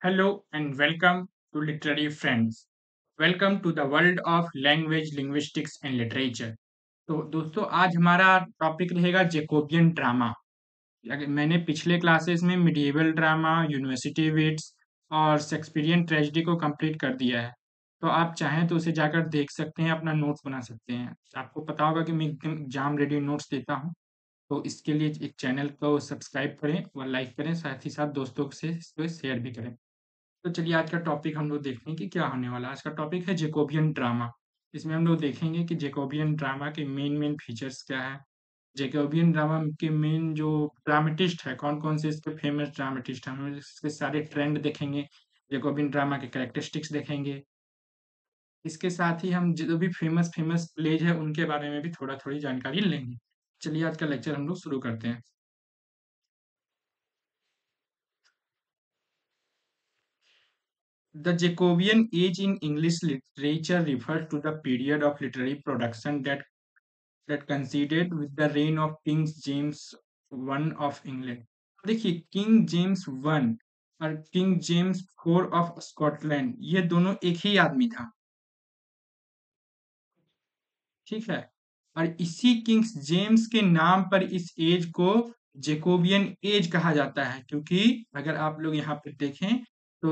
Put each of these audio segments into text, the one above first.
Hello and welcome to Literary Friends. Welcome to the world of language, linguistics and literature. तो दोस्तों आज हमारा topic रहेगा Jacobian drama. मैंने पिछले क्लासेस में मिडिएवल ड्रामा, यूनिवर्सिटी विट्स और शेक्सपियरियन ट्रेजेडी को कंप्लीट कर दिया है। तो आप चाहें तो उसे जाकर देख सकते हैं, अपना नोट्स बना सकते हैं। आपको पता होगा कि मैं एकदम एग्जाम रेडी नोट्स देता हूँ। तो इसके लिए एक चैनल को सब्सक्राइब करें और लाइक करें, साथ ही साथ दोस्तों से इसको शेयर भी करें। तो चलिए आज का टॉपिक हम लोग देखते हैं कि क्या होने वाला है। आज का टॉपिक है जेकोबियन ड्रामा। इसमें हम लोग देखेंगे कि जेकोबियन ड्रामा के मेन मेन फीचर्स क्या है। जेकोबियन ड्रामा के मेन जो ड्रामेटिस्ट है, कौन कौन से इसके फेमस ड्रामेटिस्ट हैं, हम लोग इसके सारे ट्रेंड देखेंगे। जेकोबियन ड्रामा के कैरेक्टरिस्टिक्स देखेंगे। इसके साथ ही हम जो भी फेमस फेमस प्लेज है उनके बारे में भी थोड़ा थोड़ी जानकारी लेंगे। चलिए आज का लेक्चर हम लोग शुरू करते हैं। The Jacobean age in English literature refers to the period of literary production that coincided with the reign of King James I of England। देखिए किंग जेम्स वन और king James four of Scotland ये दोनों एक ही आदमी था, ठीक है। और इसी किंग्स जेम्स के नाम पर इस एज को जेकोबियन एज कहा जाता है, क्योंकि अगर आप लोग यहाँ पे देखें तो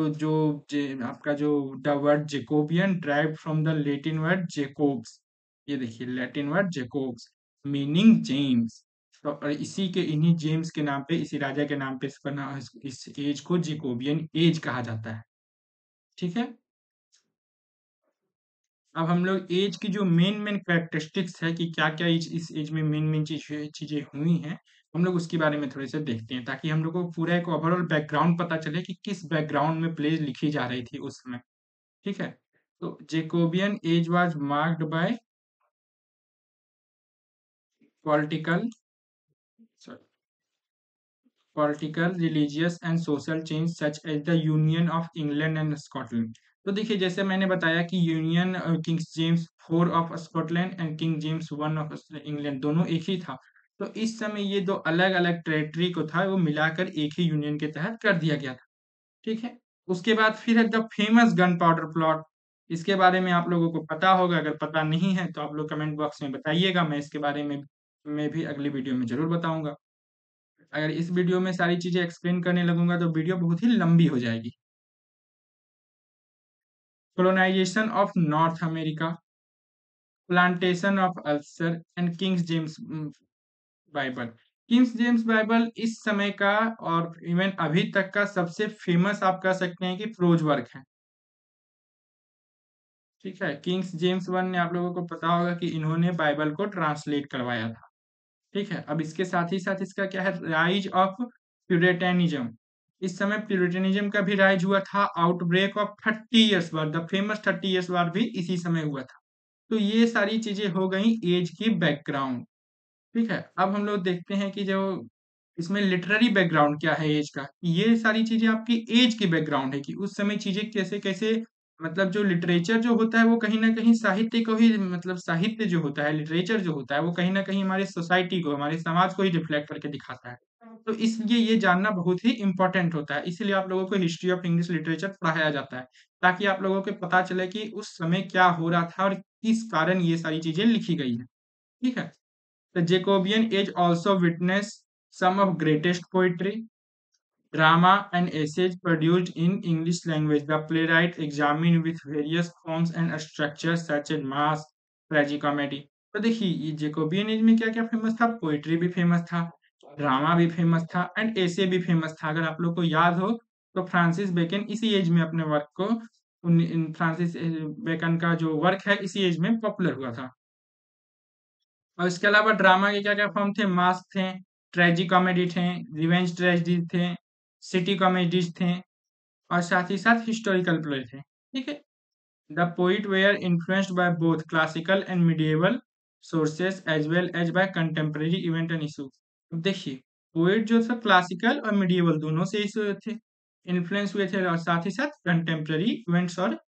आपका जो the word Jacobian drive from the Latin word Jacobs. ये देखिए Latin word Jacobs meaning James. तो और इसी के इन्हीं जेम्स के नाम पे, इसी राजा के नाम पे इसका नाम, इस एज को जेकोबियन एज कहा जाता है, ठीक है। अब हम लोग एज की जो मेन मेन कैरेक्टरिस्टिक्स है कि क्या क्या इस एज में मेन मेन चीजें हुई हैं, हम लोग उसके बारे में थोड़े से देखते हैं, ताकि हम लोग को पूरा एक ओवरऑल बैकग्राउंड पता चले कि किस बैकग्राउंड में प्लेज लिखी जा रही थी उस समय, ठीक है। तो Jacobean age was marked by political political, religious and social change such as the union of England and Scotland. तो देखिए जैसे मैंने बताया कि union king James four of Scotland and king James one of England दोनों एक ही था। तो इस समय ये दो अलग अलग टेरिटरी को था वो मिलाकर एक ही यूनियन के तहत कर दिया गया था, ठीक है। उसके बाद फिर है the famous gun powder plot. इसके बारे में आप लोगों को पता होगा, अगर पता नहीं है तो आप लोग कमेंट बॉक्स में बताइएगा, मैं इसके बारे में मैं भी अगली वीडियो में जरूर बताऊंगा। अगर इस वीडियो में सारी चीजें एक्सप्लेन करने लगूंगा तो वीडियो बहुत ही लंबी हो जाएगी। Colonisation of North America, plantation of Ulster and kings James Bible. Kings James Bible इस समय का और इवन अभी तक का सबसे फेमस आप कह सकते हैं कि प्रोज वर्क है, ठीक है। किंग्स जेम्स वन ने, आप लोगों को पता होगा कि इन्होंने बाइबल को ट्रांसलेट करवाया था, ठीक है। अब इसके साथ ही साथ इसका क्या है, राइज ऑफ प्यूरिटेनिज्म। इस समय प्यूरिटेनिज्म का भी राइज हुआ था। Outbreak of 30 years war, the famous 30 years war भी इसी समय हुआ था। तो ये सारी चीजें हो गई एज की बैकग्राउंड, ठीक है। अब हम लोग देखते हैं कि जो इसमें लिटरेरी बैकग्राउंड क्या है एज का। ये सारी चीजें आपकी एज की बैकग्राउंड है कि उस समय चीजें कैसे कैसे, मतलब जो लिटरेचर जो होता है वो कहीं ना कहीं साहित्य को ही, मतलब साहित्य जो होता है, लिटरेचर जो होता है वो कहीं ना कहीं हमारे सोसाइटी को, हमारे समाज को ही रिफ्लेक्ट करके दिखाता है। तो इसलिए ये जानना बहुत ही इंपॉर्टेंट होता है, इसलिए आप लोगों को हिस्ट्री ऑफ इंग्लिश लिटरेचर पढ़ाया जाता है, ताकि आप लोगों को पता चले कि उस समय क्या हो रहा था और किस कारण ये सारी चीजें लिखी गई है, ठीक है। The Jacobean age also witnessed some of greatest poetry, drama, and essays produced in English language. The playwright examined with various forms and structures such as mass, tragicomedy। तो देखिए ये जेकोबियन एज में क्या क्या फेमस था, poetry भी famous था, drama भी फेमस था एंड एसे भी फेमस था। अगर आप लोग को याद हो तो फ्रांसिस बेकन इसी एज में अपने वर्क को, फ्रांसिस बेकन का जो वर्क है इसी एज में पॉपुलर हुआ था। और इसके अलावा ड्रामा के क्या क्या फॉर्म थे, मास्क थे, ट्रेजी कॉमेडी थे, रिवेंज ट्रेजेडी थे, सिटी कॉमेडीज थे, और साथ ही साथ हिस्टोरिकल प्ले थे, ठीक है। The poet were influenced by both classical and medieval sources as well as by contemporary event and issue. अब देखिए पोइट जो था क्लासिकल और मिडिएवल दोनों से इस थे, इन्फ्लुएंस हुए थे, और साथ ही साथ कंटेम्प्रेरी इवेंट्स और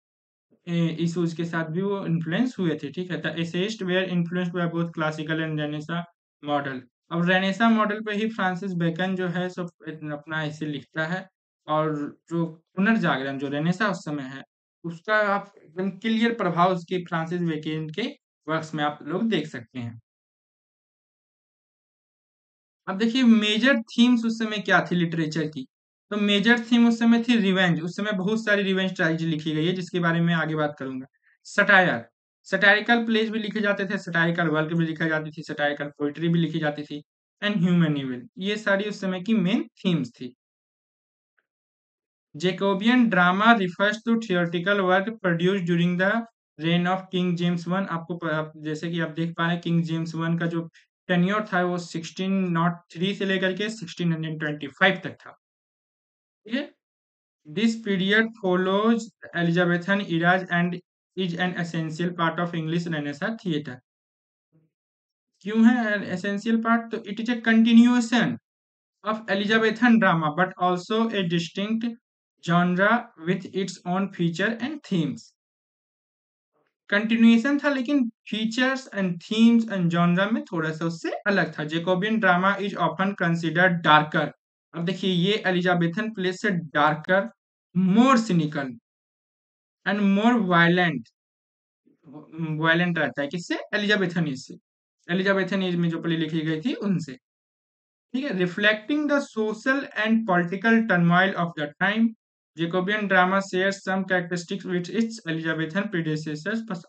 इश्यूज के साथ भी वो इन्फ्लुएंस हुए थे, ठीक है। The essayist were influenced by both classical and Renaissance model. अब रेनेसा मॉडल पे ही फ्रांसिस बेकन जो है सब अपना ऐसे लिखता है और जो पुनर्जागरण जो रेनेसा उस समय है, उसका आप एकदम क्लियर प्रभाव उसके फ्रांसिस बेकन के वर्क्स में आप लोग देख सकते हैं। अब देखिए मेजर थीम्स उस समय क्या थी लिटरेचर की? तो मेजर थीम उस समय थी रिवेंज। उस समय बहुत सारी रिवेंज ट्रेजेडी लिखी गई है जिसके बारे में आगे बात करूंगा। सटायर, सटायरिकल प्लेज भी लिखे जाते थे, सटायरिकल वर्क भी लिखी जाती थी, सटायरिकल पोइट्री भी लिखी जाती थी, एंड ह्यूमन इविल, ये सारी उस समय की मेन थीम्स थी। Jacobean drama refers to theatrical work produced during the reign of King James I। आपको जैसे कि आप देख पा रहे हैं किंग जेम्स वन का जो टेन्योर था वो 1603 से लेकर के 1625 तक था। ठीक है। This period follows Elizabethan Ira's and is an essential part of English renaissance theatre. क्यों है एसेंशियल पार्ट? तो it is a continuation of Elizabethan drama, but also a distinct genre with its own feature and themes। Continuation था लेकिन features and themes and genre में थोड़ा सा उससे अलग था। Jacobean drama is often considered darker. अब देखिए ये एलिजाबेथन प्ले से darker, more cynical and more violent, violent रहता है किससे? एलिजाबेथन एज से। एलिजाबेथन एज में जो प्ले लिखी गई थी उनसे। ठीक है। Reflecting the social and political turmoil of the time, Jacobean drama shares some characteristics with it's Elizabethan predecessors but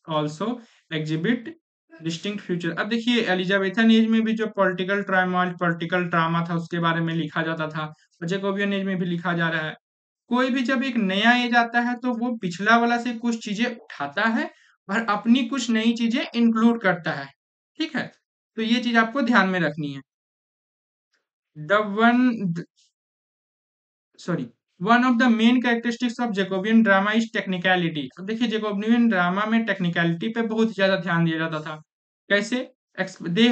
also exhibit distinct future. अब देखिए एलिजाबेथन एज में भी जो पॉलिटिकल टर्मोइल, पॉलिटिकल ड्रामा था उसके बारे में लिखा जाता था, और जेकोबियन एज में भी लिखा जा रहा है। कोई भी जब एक नया एज आता है तो वो पिछला वाला से कुछ चीजें उठाता है और अपनी कुछ नई चीजें इंक्लूड करता है। ठीक है। तो ये चीज आपको ध्यान में रखनी है। The one, sorry, one of the main characteristics of Jacobean drama is technicality। अब देखिए जेकोबियन ड्रामा में टेक्निकलिटी पे बहुत ज्यादा ध्यान दिया जाता था। कैसे? They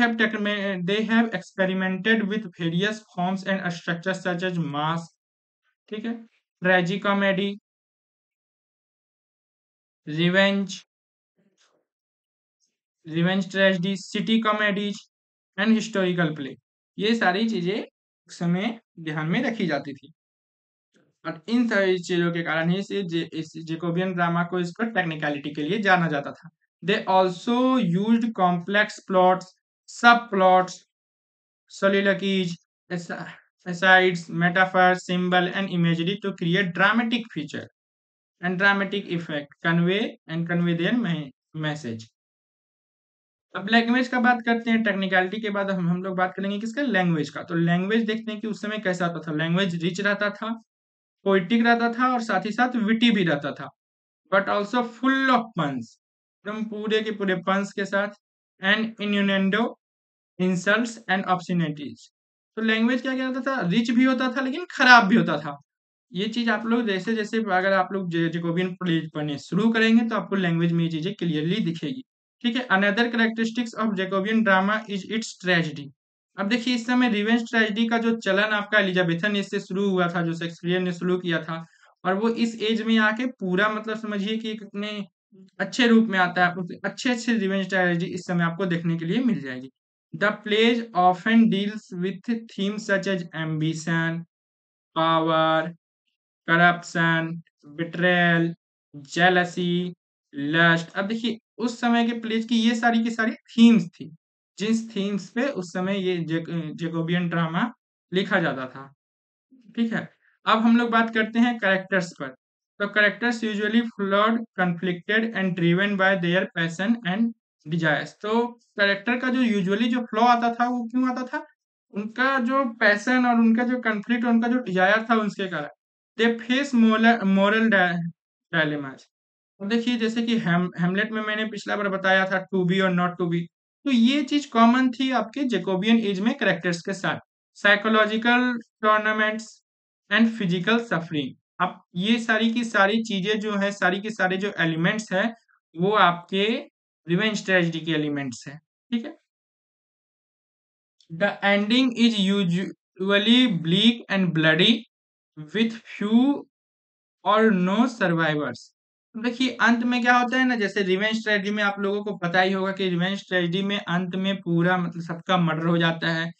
have experimented with various forms and structures such as mass, ठीक है, tragicomedy, revenge, revenge tragedy, city comedies and historical play. ये सारी चीजें उस समय ध्यान में रखी जाती थी, और इन सारी चीजों के कारण ही इस जेकोबियन ड्रामा को इसको टेक्निकलिटी के लिए जाना जाता था। They also used complex plots, सब plots, soliloquies, asides, metaphors, symbol and imagery to create dramatic feature and dramatic effect, convey their message। अब लैंग्वेज का बात करते हैं। टेक्निकलिटी के बाद हम लोग बात करेंगे किसका? लैंग्वेज का। तो लैंग्वेज देखते हैं कि उस समय कैसा होता था। लैंग्वेज रिच रहता था, पोइटिक रहता था, और साथ ही साथ विटी भी रहता था, but also full of puns, एकदम पूरे के पूरे पंस के साथ, एंड इन्यूनेंडो, इंसल्ट्स एंड ऑब्ससिनिटीज। तो लैंग्वेज क्या क्या होता था? रिच भी होता था लेकिन खराब भी होता था। ये चीज आप लोग जैसे जैसे अगर आप लोग जेकोबियन पढ़ने शुरू करेंगे तो आपको लैंग्वेज में ये चीजें क्लियरली दिखेगी। ठीक है। Another characteristics of Jacobian drama is it's tragedy. अब देखिए इस समय रिवेंज ट्रेजेडी का जो चलन आपका एलिजाबेथन एज से शुरू हुआ था, जो शेक्सपियर ने शुरू किया था, और वो इस एज में आके पूरा मतलब समझिए कि कितने अच्छे रूप में आता है। आपको अच्छे अच्छे रिवेंज ट्रेजेडी इस समय आपको देखने के लिए मिल जाएगी। The plays often deals with themes such as ambition, power, corruption, betrayal, jealousy, lust. अब देखिए उस समय के प्लेज की ये सारी की सारी थीम्स थी, जिस थीम्स पे उस समय ये जेकोबियन ड्रामा लिखा जाता था। ठीक है। अब हम लोग बात करते हैं कैरेक्टर्स पर। तो characters usually flawed, conflicted and driven by their passion and desires. तो कैरेक्टर का जो यूजुअली जो फ्लॉ आता था वो क्यों आता था? उनका जो पैशन और उनका जो कन्फ्लिक्ट, उनका जो डिजायर था उसके कारण। They face moral dilemmas. तो देखिए जैसे कि हेमलेट में मैंने पिछला बार बताया था टू बी और नॉट टू बी, तो ये चीज कॉमन थी आपके जेकोबियन एज में कैरेक्टर्स के साथ। Psychological tournaments and physical suffering. अब ये सारी की सारी चीजें जो है, सारी के सारे जो एलिमेंट्स है, वो आपके रिवेंज ट्रेजेडी के एलिमेंट्स है। ठीक है। The ending is usually bleak and bloody with few और नो सर्वाइवर्स। देखिए अंत में क्या होता है ना, जैसे रिवेंज ट्रेजेडी में आप लोगों को पता ही होगा कि रिवेंज ट्रेजेडी में अंत में पूरा मतलब सबका मर्डर हो जाता है,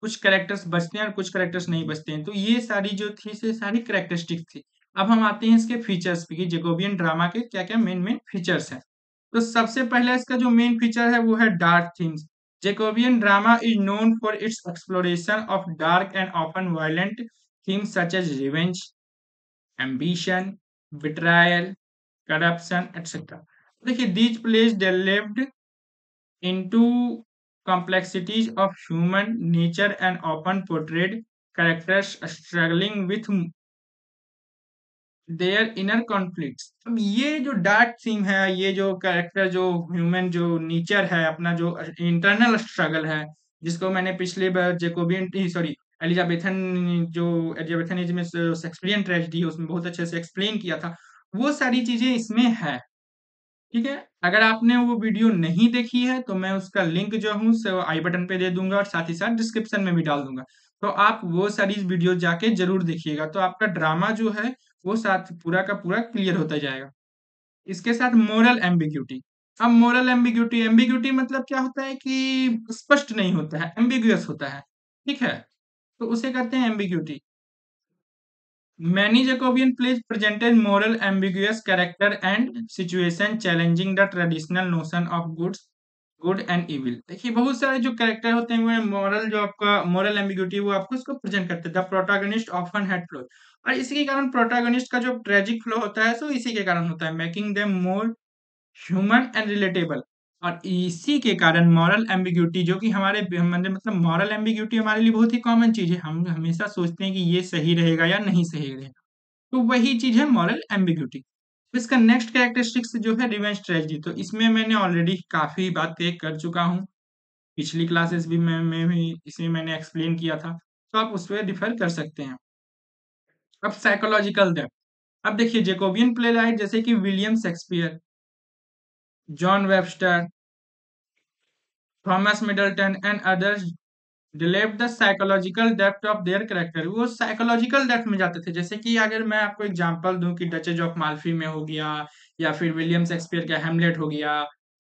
कुछ कैरेक्टर्स बचते हैं और कुछ कैरेक्टर्स नहीं बचते हैं। तो ये सारी जो थी से सारी कैरेक्टरिस्टिक थी। अब हम आते हैं इसके फीचर्स पे कि जैकोबियन ड्रामा के क्या-क्या मेन-मेन फीचर्स हैं। तो सबसे पहले इसका जो मेन फीचर है वो है dark themes. Jacobean drama is known for its exploration of dark and often violent themes such as revenge, ambition, betrayal, corruption, etc. देखिए, these plays delved into complexities of human nature and often portrayed characters struggling with their inner conflicts. अब ये जो dark theme है, ये जो character जो human जो nature है, अपना जो इंटरनल स्ट्रगल है, जिसको मैंने पिछले बार जैकोबियन सॉरी एलिजाबेथन जो एलिजाबेथनिज्म में शेक्सपियरियन ट्रेजेडी है उसमें बहुत अच्छे से एक्सप्लेन किया था, वो सारी चीजें इसमें है। ठीक है, अगर आपने वो वीडियो नहीं देखी है तो मैं उसका लिंक जो हूँ सो आई बटन पे दे दूंगा और साथ ही साथ डिस्क्रिप्शन में भी डाल दूंगा। तो आप वो सारी वीडियो जाके जरूर देखिएगा, तो आपका ड्रामा जो है वो साथ पूरा का पूरा क्लियर होता जाएगा। इसके साथ मोरल एम्बिग्यूटी। अब मोरल एम्बिग्यूटी एम्बिग्यूटी मतलब क्या होता है कि स्पष्ट नहीं होता है, एम्बिगुअस होता है। ठीक है, तो उसे कहते हैं ambiguity. Many Jacobian plays presented moral ambiguous character and situation challenging the traditional notion of good and evil। देखिए, बहुत सारे जो कैरेक्टर होते हैं वो मॉरल जो आपका मॉरल एम्बिग्यूटी वो आपको उसको प्रेजेंट करते हैं। The protagonist often had flaw, और इसी के कारण प्रोटैगनिस्ट का जो ट्रेजिक फ्लो होता है सो इसी के कारण होता है, making them more human and relatable. और इसी के कारण मॉरल एम्बिग्यूटी जो कि हमारे मतलब मॉरल एम्बिग्यूटी हमारे लिए बहुत ही कॉमन चीज है, हम हमेशा सोचते हैं कि ये सही रहेगा या नहीं सही रहेगा, तो वही चीज है मॉरल एम्बिग्यूटी। तो इसका नेक्स्ट कैरेक्टरिस्टिक्स जो है रिवेंज ट्रेजेडी, तो इसमें मैंने ऑलरेडी काफी बातें कर चुका हूँ, पिछली क्लासेस भी में भी इसमें मैंने एक्सप्लेन किया था, तो आप उस पर डिफर कर सकते हैं। अब साइकोलॉजिकल डेप्थ। अब देखिए, जेकोबियन प्लेराइट जैसे कि William Shakespeare, John Webster, Thomas Middleton and others delved the psychological depth of their character. वो साइकोलॉजिकल डेप्थ में जाते थे, जैसे कि अगर मैं आपको एग्जांपल दूं कि डचेज ऑफ माल्फी में हो गया, या फिर विलियम शेक्सपियर का हेमलेट हो गया,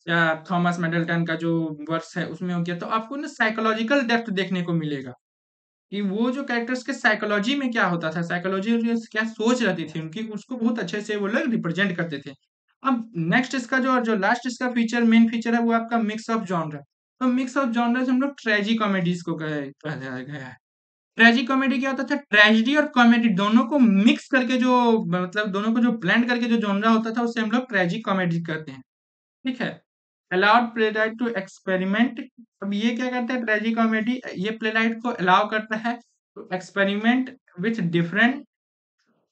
या थॉमस मिडल्टन का जो वर्क्स है उसमें हो गया, तो आपको ना साइकोलॉजिकल डेप्थ देखने को मिलेगा कि वो जो कैरेक्टर्स के साइकोलॉजी में क्या होता था, साइकोलॉजी क्या सोच रहती थी उनकी, उसको बहुत अच्छे से वो लोग रिप्रेजेंट करते थे। अब नेक्स्ट इसका जो जो लास्ट इसका फीचर मेन फीचर है वो आपका मिक्स ऑफ जॉनर। तो मिक्स ऑफ जॉनर्स हम लोग ट्रेजी कॉमेडीज को कहा गया है। ट्रेजी कॉमेडी क्या होता था, ट्रेजेडी और कॉमेडी दोनों को मिक्स करके जो मतलब दोनों को जो ब्लेंड करके जो जॉनरा होता था उससे हम लोग ट्रेजी कॉमेडी कहते हैं। ठीक है, अलाउड प्लेराइट टू एक्सपेरिमेंट। अब ये क्या करता है, ट्रेजी कॉमेडी ये प्लेराइट को अलाउ करता है to experiment with different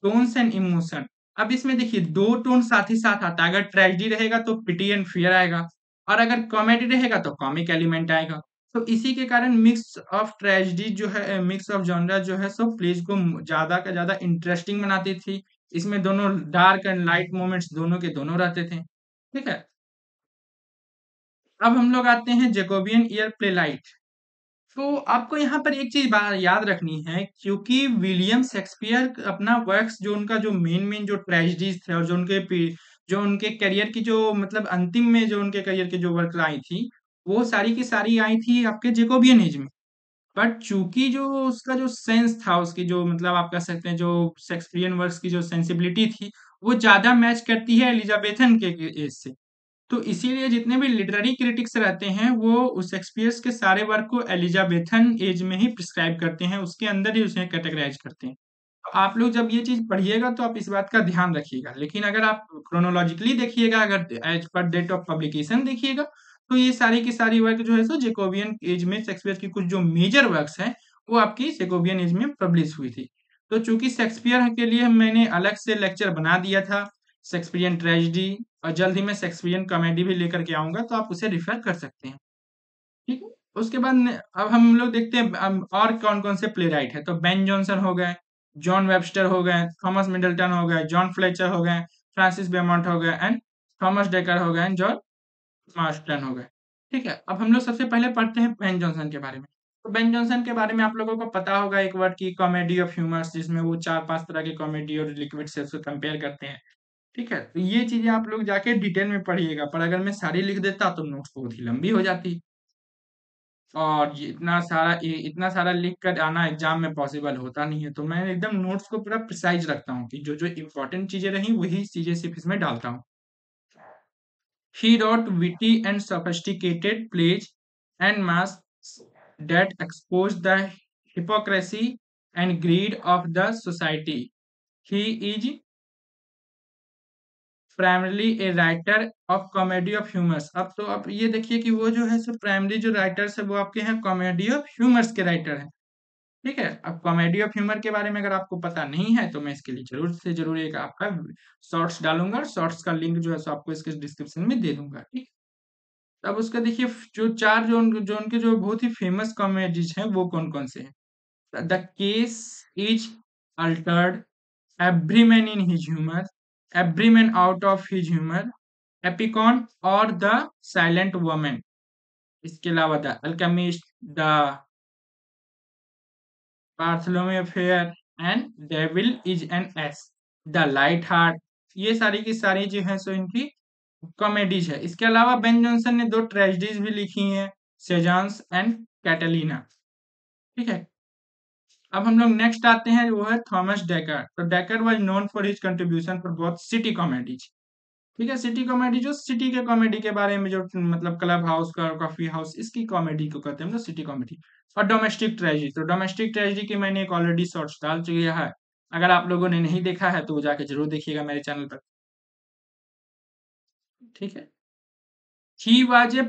tones and emotion. अब इसमें देखिए दो टोन साथ ही साथ आता है, अगर ट्रेजेडी रहेगा तो पिटी एंड फियर आएगा, और अगर कॉमेडी रहेगा तो कॉमिक एलिमेंट आएगा। तो इसी के कारण मिक्स ऑफ ट्रेजेडी जो है, मिक्स ऑफ जॉनरा जो है सो प्लेज को ज्यादा का ज्यादा इंटरेस्टिंग बनाती थी। इसमें दोनों डार्क एंड लाइट मोमेंट्स दोनों के दोनों रहते थे। ठीक है, अब हम लोग आते हैं जेकोबियन ईयर प्लेलाइट। तो आपको यहाँ पर एक चीज याद रखनी है, क्योंकि विलियम शेक्सपियर अपना वर्क्स जो उनका जो मेन मेन जो ट्रेजेडीज थे और जो उनके करियर की जो मतलब अंतिम में जो उनके करियर की जो वर्क आई थी, वो सारी की सारी आई थी आपके जेकोबियन एज में। बट चूंकि जो उसका जो सेंस था, उसकी जो मतलब आप कह सकते हैं जो शेक्सपियरियन वर्क्स की जो सेंसिबिलिटी थी, वो ज्यादा मैच करती है एलिजाबेथन के एज से। तो इसीलिए जितने भी लिटरेरी क्रिटिक्स रहते हैं वो उस शेक्सपियर के सारे वर्क को एलिजाबेथन एज में ही प्रिस्क्राइब करते हैं, उसके अंदर ही उसे कैटेगराइज करते हैं। तो आप लोग जब ये चीज पढ़िएगा तो आप इस बात का ध्यान रखिएगा, लेकिन अगर आप क्रोनोलॉजिकली देखिएगा, अगर as per date of publication देखिएगा, तो ये सारी की सारी वर्क जो है सो जेकोबियन एज में शेक्सपियर की कुछ जो मेजर वर्क्स हैं वो आपकी जेकोबियन एज में पब्लिश हुई थी। तो चूंकि शेक्सपियर के लिए मैंने अलग से लेक्चर बना दिया था, शेक्सपियरियन ट्रेजेडी, और जल्द ही मैं शेक्सपियरियन कॉमेडी भी लेकर के आऊंगा, तो आप उसे रिफर कर सकते हैं। ठीक है, उसके बाद अब हम लोग देखते हैं और कौन कौन से प्ले राइट है। तो बेन जॉनसन हो गए, जॉन वेबस्टर हो गए, थॉमस मिडल्टन हो गए, जॉन फ्लेचर हो गए, फ्रांसिस बेमोंट हो गए, एंड थॉमस डेकर हो गए, जॉर्ज मार्स्टन हो गए। ठीक है, अब हम लोग सबसे पहले पढ़ते हैं बेन जॉनसन के बारे में। तो बेन जॉनसन के बारे में आप लोगों को पता होगा एक वर्ड की कॉमेडी ऑफ ह्यूमर्स, जिसमें वो चार पांच तरह के कॉमेडी और लिक्विड से उसको कंपेयर करते हैं। ठीक है, तो ये चीजें आप लोग जाके डिटेल में पढ़िएगा, पर अगर मैं सारी लिख देता तो नोट्स बहुत ही लंबी हो जाती। और ये इतना सारा लिख कर आना एग्जाम में पॉसिबल होता नहीं है, तो मैं एकदम नोट्स को पूरा प्रिसाइज रखता हूँ कि जो जो इम्पोर्टेंट चीजें रही वही चीजें सिर्फ इसमें डालता हूँ। He wrote witty and sophisticated plays and masks that exposed the hypocrisy and greed of the society. He is primarily a writer of comedy of humours. अब ये देखिए कि वो जो है सो प्राइमरी जो राइटर्स है वो आपके हैं कॉमेडी ऑफ ह्यूमर्स के राइटर हैं। ठीक है, अब कॉमेडी ऑफ ह्यूमर के बारे में अगर आपको पता नहीं है तो मैं इसके लिए जरूर से जरूर एक आपका शॉर्ट्स डालूंगा, शॉर्ट्स का लिंक जो है सो आपको इसके डिस्क्रिप्शन में दे दूंगा। ठीक, अब उसका देखिए जो चार जो उनके जो बहुत ही फेमस कॉमेडीज हैं वो कौन कौन से हैं। The case is altered, every man in his humour, every man out of his humour, Epicoene और द साइलेंट वुमन। इसके अलावा the alchemist, the Bartholomew fair and devil is an ass, the light heart. ये सारी की सारी जो है सो इनकी कॉमेडीज है। इसके अलावा बेन जॉनसन ने दो ट्रेजेडीज भी लिखी हैं, सेजांस एंड कैटलीना। ठीक है, अब हम लोग नेक्स्ट आते हैं, वो है थॉमस डेकर। तो decker was known for his contribution for बहुत सिटी कॉमेडीज। ठीक है, सिटी कॉमेडी जो सिटी के कॉमेडी के बारे में जो मतलब क्लब हाउस का कॉफी हाउस इसकी कॉमेडी को कहते हैं हम लोग सिटी कॉमेडी। और डोमेस्टिक ट्रेजेडी, तो डोमेस्टिक ट्रेजेडी की मैंने एक ऑलरेडी शॉर्ट्स डाल चुकी है, अगर आप लोगों ने नहीं देखा है तो वो जाके जरूर देखिएगा मेरे चैनल पर। ठीक है, he was a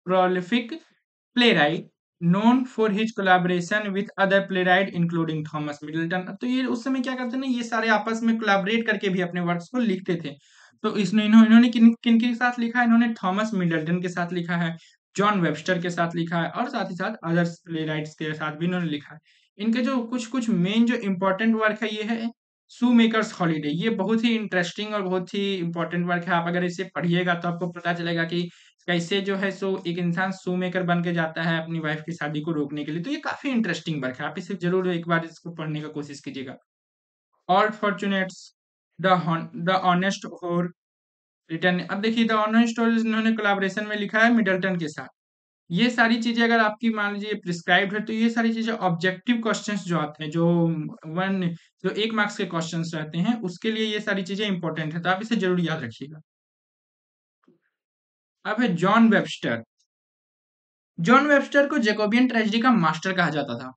prolific playwright known for his collaboration with other playwright including Thomas Middleton। तो ये उस समय क्या करते हैं ना, ये सारे आपस में कोलैबोरेट करके भी अपने वर्क्स को लिखते थे। तो इसने इन्होंने किन किन के साथ लिखा है, इन्होंने थॉमस मिडल्टन के साथ लिखा है, जॉन वेबस्टर के साथ लिखा है और साथ ही साथ अदर प्लेराइट्स के साथ भी इन्होंने लिखा है। इनके जो कुछ कुछ मेन जो इम्पोर्टेंट वर्क है ये है शू मेकर्स हॉलीडे। ये बहुत ही इंटरेस्टिंग और बहुत ही इंपॉर्टेंट वर्क है। आप अगर इसे पढ़िएगा तो आपको पता चलेगा कि कैसे जो है सो एक इंसान शू मेकर बन के जाता है अपनी वाइफ की शादी को रोकने के लिए। तो ये काफी इंटरेस्टिंग वर्क है, आप इसे जरूर एक बार इसको पढ़ने का कोशिश कीजिएगा। ऑल फॉर्चुनेट्स, द ऑनेस्ट होर रिटर्न। अब देखिए द ऑनेस्ट होर इन्होंने कोलैबोरेशन में लिखा है मिडल्टन के साथ। ये सारी चीजें अगर आपकी मान लीजिए प्रिस्क्राइब्ड है तो ये सारी चीजें ऑब्जेक्टिव क्वेश्चंस जो आते हैं, वन जो 1 मार्क्स के क्वेश्चंस रहते हैं उसके लिए ये सारी चीजें इंपॉर्टेंट है, तो आप इसे जरूर याद रखिएगा। अब है जॉन वेबस्टर। जॉन वेबस्टर को जैकोबियन ट्रेजेडी का मास्टर कहा जाता था।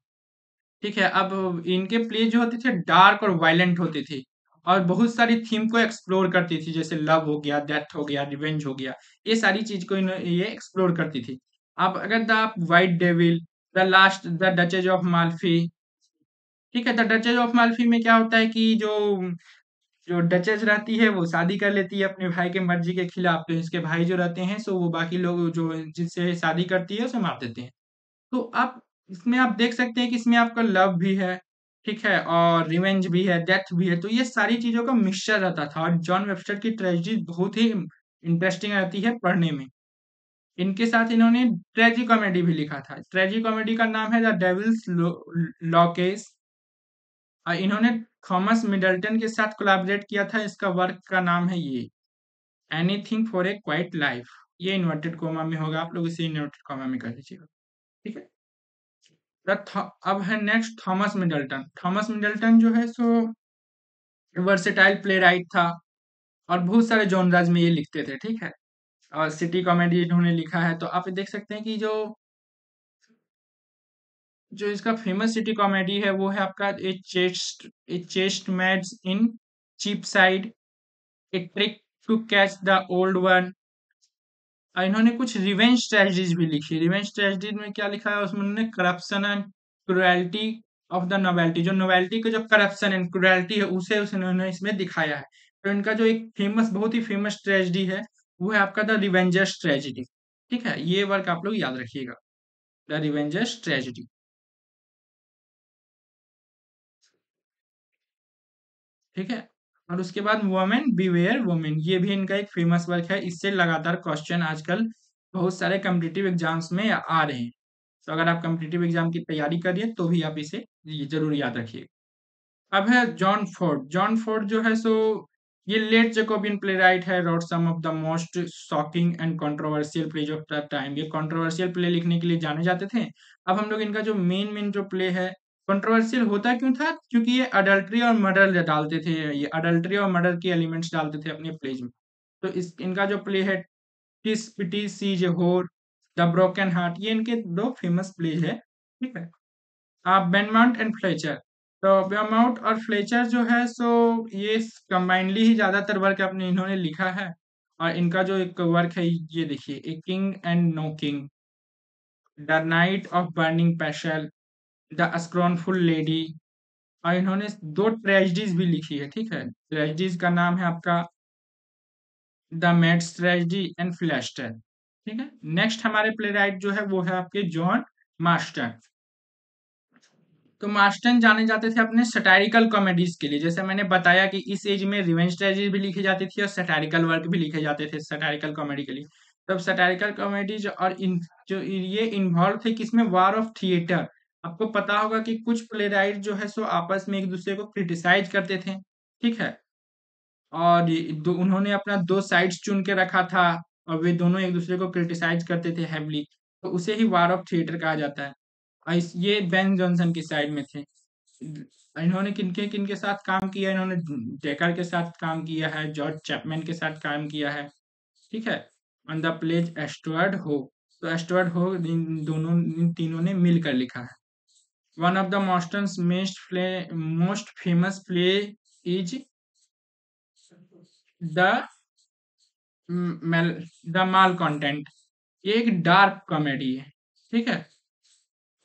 ठीक है, अब इनके प्ले जो होते थे डार्क और वायलेंट होते थे और बहुत सारी थीम को एक्सप्लोर करती थी, जैसे लव हो गया, डेथ हो गया, रिवेंज हो गया। ये सारी चीज को ये एक्सप्लोर करती थी। अब अगर the white devil, the last, the duchess of Malfi. ठीक है, द डचेज ऑफ माल्फी में क्या होता है कि जो जो डचेस रहती है वो शादी कर लेती है अपने भाई के मर्जी के खिलाफ, तो इसके भाई जो रहते हैं सो वो बाकी लोग जो जिससे शादी करती है उसे मार देते हैं। तो आप इसमें आप देख सकते हैं कि इसमें आपका लव भी है, ठीक है, और रिवेंज भी है, डेथ भी है। तो ये सारी चीजों का मिक्सचर रहता था और जॉन वेबस्टर की ट्रेजेडी बहुत ही इंटरेस्टिंग रहती है पढ़ने में। इनके साथ इन्होंने ट्रेजी कॉमेडी भी लिखा था। ट्रेजी कॉमेडी का नाम है द डेविल्स लॉ केस। इन्होंने थॉमस मिडल्टन के साथ कोलैबोरेट किया था। इसका वर्क का नाम है ये anything for a quite life. ये इन्वर्टेड कोमा में होगा, आप लोग इसे इन्वर्टेड कोमा में कर लीजिएगा। ठीक है, अब है next Thomas Middleton. Thomas Middleton जो है सो वर्सेटाइल प्ले राइट था और बहुत सारे जॉनराज में ये लिखते थे। ठीक है, और सिटी कॉमेडी इन्होंने लिखा है। तो आप देख सकते हैं कि जो जो इसका फेमस सिटी कॉमेडी है वो है आपका a chaste maids in Cheapside, a trick to catch the old one. इन्होंने कुछ रिवेंज ट्रेजेडीज भी लिखी। रिवेंज ट्रेजेडी में क्या लिखा है उसमें उन्होंने corruption and cruelty of the novelty, जो नोवेल्टी का जो करप्शन एंड क्रुएल्टी है उसे उन्होंने इसमें दिखाया है। तो इनका जो एक फेमस बहुत ही फेमस ट्रेजेडी है वो है आपका द रिवेंजर्स ट्रेजेडी। ठीक है, ये वर्क आप लोग याद रखिएगा, द रिवेंजर्स ट्रेजेडी। ठीक है, और उसके बाद वुमेन बीवेयर वुमेन, ये भी इनका एक फेमस वर्क है। इससे लगातार क्वेश्चन आजकल बहुत सारे कम्पिटिटिव एग्जाम्स में आ रहे हैं। तो अगर आप कम्पिटिटिव एग्जाम की तैयारी करिए तो भी आप इसे जरूर याद रखिए। अब है जॉन फोर्ड। जॉन फोर्ड जो है सो ये लेट जैकोबियन प्लेराइट है, wrote some of the most shocking and controversial plays of the time. ये कंट्रोवर्शियल प्ले लिखने के लिए जाने जाते थे। अब हम लोग इनका जो मेन जो प्ले है, कंट्रोवर्शियल होता क्यों था? क्योंकि ये अडल्ट्री और मर्डर डालते थे, ये अडल्ट्री और मर्डर के एलिमेंट्स डालते थे अपने प्लेज में। तो इस इनका जो प्ले है, टिस पिटी सी होर, द ब्रोकन हार्ट, ये इनके दो फेमस प्लेज है। ठीक है। बेनमाउंट एंड फ्लेचर, तो बेनमाउंट और फ्लेचर जो है सो ये कंबाइनली ही ज्यादातर वर्क अपने इन्होंने लिखा है। और इनका जो एक वर्क है ये देखिए, a king and no king, the knight of burning pestle, the scornful lady. और इन्होंने दो ट्रेजिडीज भी लिखी है। ठीक है। ट्रेजिडीज का नाम है आपका the maid's tragedy and Philaster. ठीक है। नेक्स्ट हमारे प्लेराइट जो है वो है आपके जॉन मास्टर। तो मास्टन जाने जाते थे अपने सटायरिकल कॉमेडीज के लिए। जैसे मैंने बताया कि इस एज में रिवेंज ट्रेजेडी भी लिखी जाती थी और सटायरिकल वर्क भी लिखे जाते थे सटायरिकल कॉमेडी के लिए। तब सटायरिकल कॉमेडीज और जो ये इन्वॉल्व थे किसमें, वार ऑफ थिएटर। आपको पता होगा कि कुछ प्लेराइट जो है सो आपस में एक दूसरे को क्रिटिसाइज करते थे। ठीक है। और उन्होंने अपना दो साइड्स चुन के रखा था और वे दोनों एक दूसरे को क्रिटिसाइज करते थे हैवली। तो उसे ही वार ऑफ थिएटर कहा जाता है। और ये बेन जॉनसन की साइड में थे। इन्होंने किनके किनके साथ काम किया, इन्होंने डेकर के साथ काम किया है, जॉर्ज चैपमैन के साथ काम किया है। ठीक है। ऑन द प्लेज एस्टुअर्ड हो, तो एस्टुअर्ड हो इन तीनों ने मिलकर लिखा है। One of the most famous play is the the mall content. ये एक डार्क कॉमेडी है। ठीक है।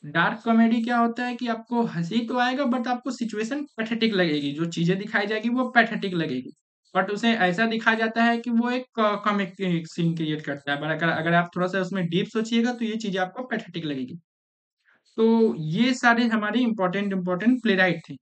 डार्क कॉमेडी क्या होता है कि आपको हंसी तो आएगा बट आपको सिचुएशन पैथेटिक लगेगी, जो चीजें दिखाई जाएगी वो पैथेटिक लगेगी। बट उसे ऐसा दिखाया जाता है कि वो एक कॉमिक सीन क्रिएट करता है। पर अगर अगर आप थोड़ा सा उसमें डीप सोचिएगा तो ये चीजें आपको पैथेटिक लगेगी। तो ये सारे हमारे इंपॉर्टेंट इंपॉर्टेंट प्ले राइट थे।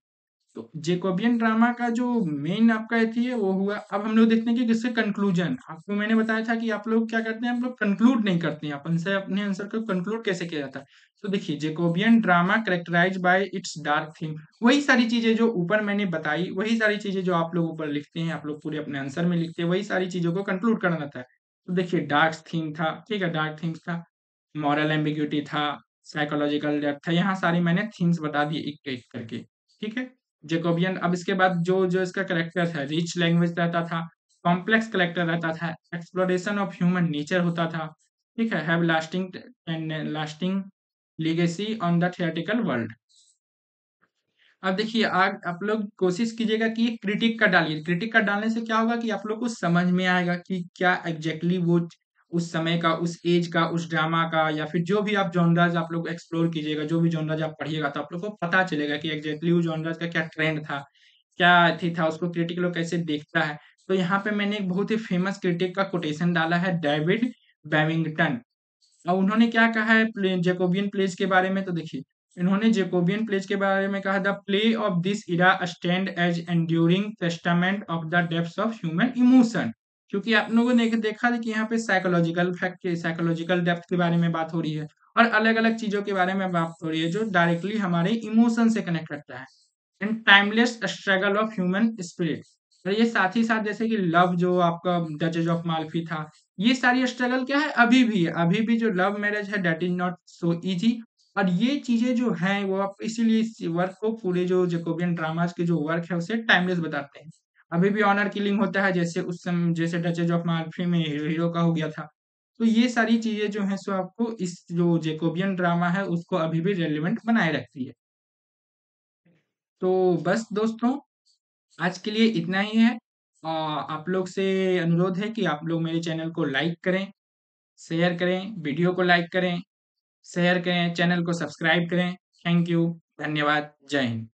तो जेकोबियन ड्रामा का जो मेन आपका थी वो हुआ। अब हम लोग देखते हैं कि किससे कंक्लूजन। आपको मैंने बताया था कि आप लोग क्या करते हैं, आप लोग कंक्लूड नहीं करते हैं, अपन से अपने आंसर को कंक्लूड कैसे किया जाता है। तो देखिए, Jacobean drama characterize by its dark theme. वही सारी चीजें जो ऊपर मैंने बताई, वही सारी चीजें जो आप लोग ऊपर लिखते हैं, आप लोग पूरे अपने आंसर में लिखते हैं, वही सारी चीजों को कंक्लूड करना रहता है। तो देखिए, डार्क थीम था। ठीक है। डार्क थीम्स था, मॉरल एम्बिग्यूटी था, साइकोलॉजिकल डेप्थ था। यहाँ सारी मैंने थीम्स बता दी एक एक करके। ठीक है। जेकोबियन, अब इसके बाद जो जो इसका करेक्टर था, रिच लैंग्वेज रहता था, कॉम्प्लेक्स करेक्टर रहता था, एक्सप्लोरेशन ऑफ ह्यूमन नेचर होता था। ठीक है। Have lasting and lasting legacy on the theoretical world. अब देखिए, आग आप लोग कोशिश कीजिएगा कि ये क्रिटिक का डालिए। क्रिटिक का डालने से क्या होगा कि आप लोग को समझ में आएगा कि क्या एग्जैक्टली वो उस समय का, उस एज का, उस ड्रामा का, या फिर जो भी आप जॉनराज आप लोग एक्सप्लोर कीजिएगा, जो भी जॉनराज आप पढ़िएगा, तो आप लोग को पता चलेगा कि एग्जैक्टली वो जॉनराज का क्या ट्रेंड था, क्या थी था, उसको क्रिटिक लोग कैसे देखता है। तो यहाँ पे मैंने एक बहुत ही फेमस क्रिटिक का कोटेशन डाला है, डेविड बैविंगटन। अब उन्होंने क्या कहा है जेकोबियन प्लेज के बारे में, तो देखिए, इन्होंने जेकोबियन प्लेज के बारे में कहा, the play of this era stand as enduring testament of the depths of human emotion. क्योंकि आप लोगों ने देखा था कि यहाँ पे साइकोलॉजिकल फैक्ट, साइकोलॉजिकल डेप्थ के बारे में बात हो रही है और अलग अलग चीजों के बारे में बात हो रही है जो डायरेक्टली हमारे इमोशन से कनेक्ट करता है। And timeless struggle of human spirit. और ये साथ ही साथ जैसे कि लव जो आपका डचेज ऑफ माल्फी था, ये सारी स्ट्रगल क्या है, अभी भी है। अभी भी जो लव मैरिज है that is not so easy. और ये चीजें जो हैं वो आप इसीलिए इस वर्क को, पूरे जो जेकोबियन ड्रामाज के जो वर्क है उसे टाइमलेस बताते हैं। अभी भी ऑनर किलिंग होता है, जैसे उस समय जैसे डचेज ऑफ माल्फी में हीरो का हो गया था। तो ये सारी चीजें जो है सो आपको इस जो जेकोबियन ड्रामा है उसको अभी भी रेलिवेंट बनाए रखती है। तो बस दोस्तों, आज के लिए इतना ही है। आप लोग से अनुरोध है कि आप लोग मेरे चैनल को लाइक करें, शेयर करें, वीडियो को लाइक करें, शेयर करें, चैनल को सब्सक्राइब करें। Thank you. धन्यवाद। जय हिंद।